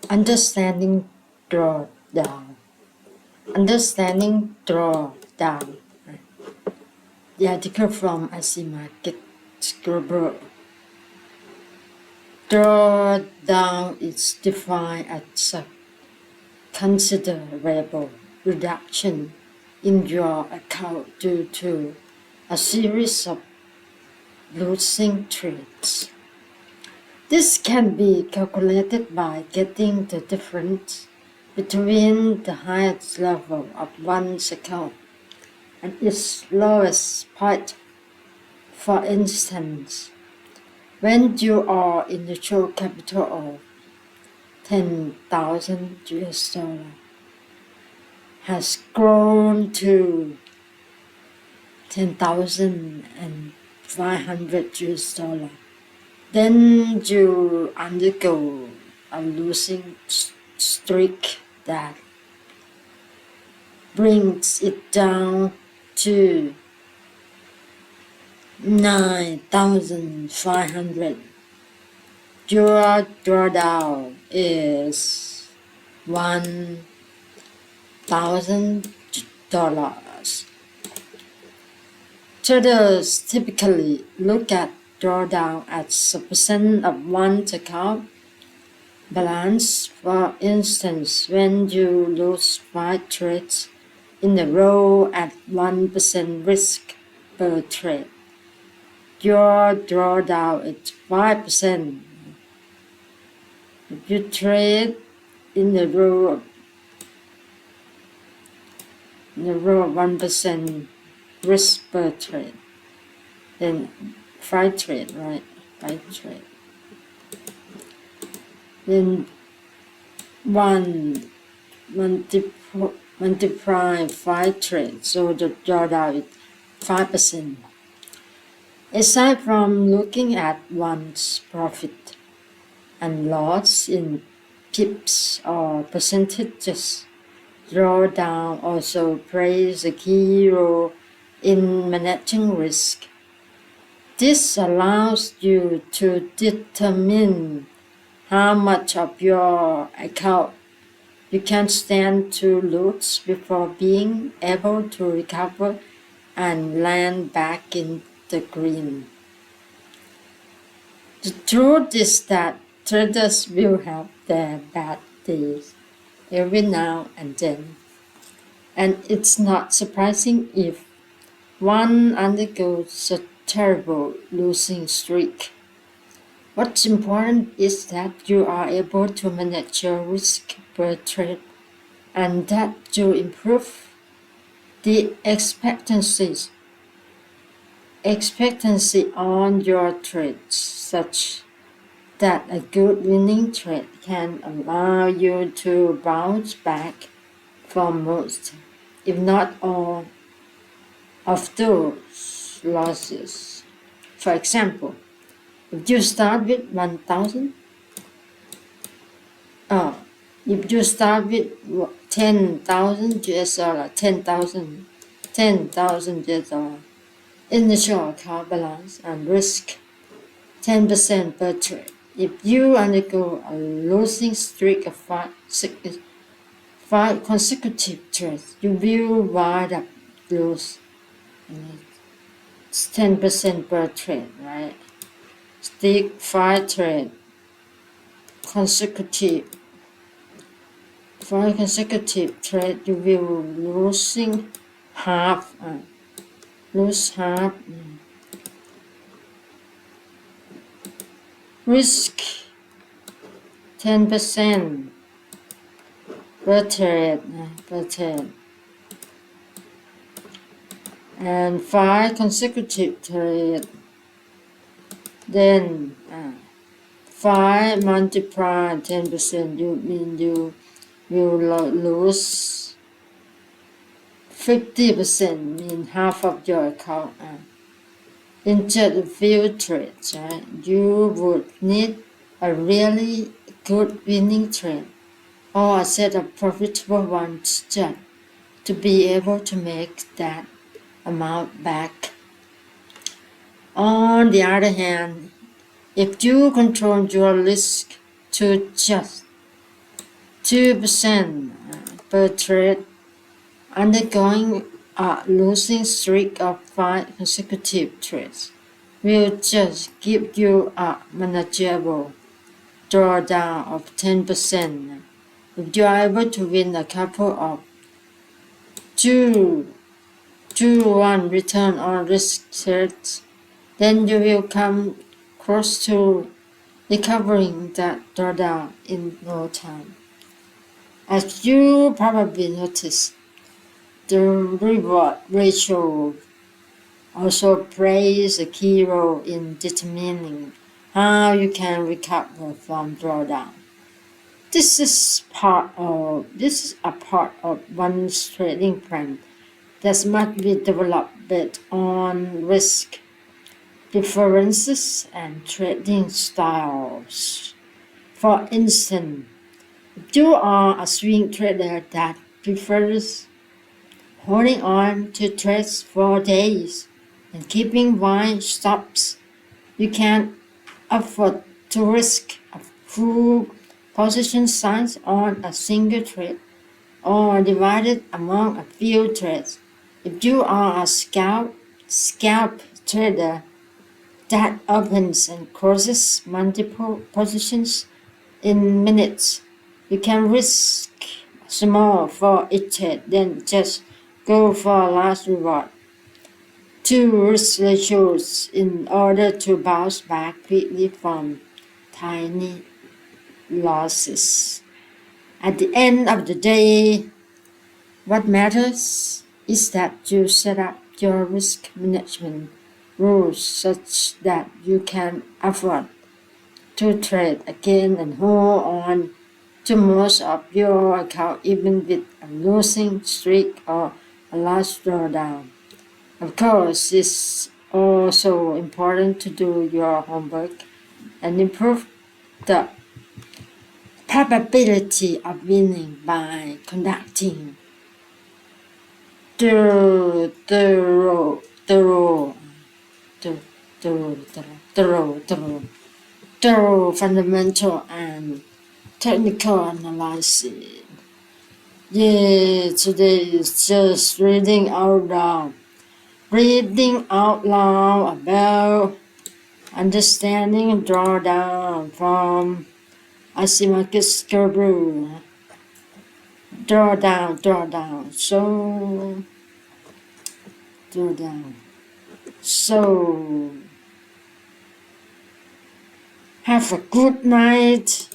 Understanding drawdown. Understanding drawdown. The article from IC Market Global. Drawdown is defined as a considerable reduction in your account due to a series of losing trades. This can be calculated by getting the difference between the highest level of one's account and its lowest point. For instance, when you are in the show capital of 10,000 US dollar has grown to 10,500 US dollar, then you undergo a losing streak that brings it down to 9,500. Your drawdown is $1,000. Traders typically look at drawdown as a percent of one's account balance. For instance, when you lose 5 trades in a row at 1% risk per trade, your drawdown is 5%. If you trade in a row of 1% risk per trade, then 5 trade, right? 5 trade. Then 1 multiply 5 trades, so the drawdown is 5%. Aside from looking at one's profit and loss in pips or percentages, drawdown also plays a key role in managing risk. This allows you to determine how much of your account you can stand to lose before being able to recover and land back in the green. The truth is that traders will have their bad days every now and then, and it's not surprising if one undergoes a terrible losing streak. What's important is that you are able to manage your risk per trade and that you improve the expectancy on your trades such that a good winning trade can allow you to bounce back from most, if not all, of those losses. For example, if you start with 1,000, if you start with 10,000 US dollar, 10,000 US dollar initial account balance and risk 10% per trade. If you undergo a losing streak of 5 consecutive trades, you will wind up lose. It's 10% per trade, right? Stick 5 trade consecutive. 5 consecutive trade, you will losing half. Lose half. Risk 10% per trade. And 5 consecutive trade, then 5 multiply 10%, you mean you will lose 50%, mean half of your account. In just a few trades, right? You would need a really good winning trade or a set of profitable ones just to be able to make that amount back. On the other hand, if you control your risk to just 2% per trade, undergoing a losing streak of 5 consecutive trades will just give you a manageable drawdown of 10%. If you are able to win a couple of 2-1 return on risk trades, then you will come close to recovering that drawdown in no time. As you probably noticed, the reward ratio also plays a key role in determining how you can recover from drawdown. This is a part of one's trading plan that must be developed based on risk preferences and trading styles. For instance, if you are a swing trader that prefers holding on to trades for days and keeping wide stops, you can afford to risk a full position size on a single trade or divided among a few trades. If you are a scalp trader that opens and closes multiple positions in minutes, you can risk small for each trade, then just go for a large reward. 2 risk ratios in order to bounce back quickly from tiny losses. At the end of the day, what matters is that you set up your risk management rules such that you can afford to trade again and hold on to most of your account even with a losing streak or a large drawdown. Of course, it's also important to do your homework and improve the probability of winning by conducting thorough fundamental and technical analysis. Yeah, today is just reading out loud about understanding drawdown from Asimakis Guru. Drawdown. So, have a good night.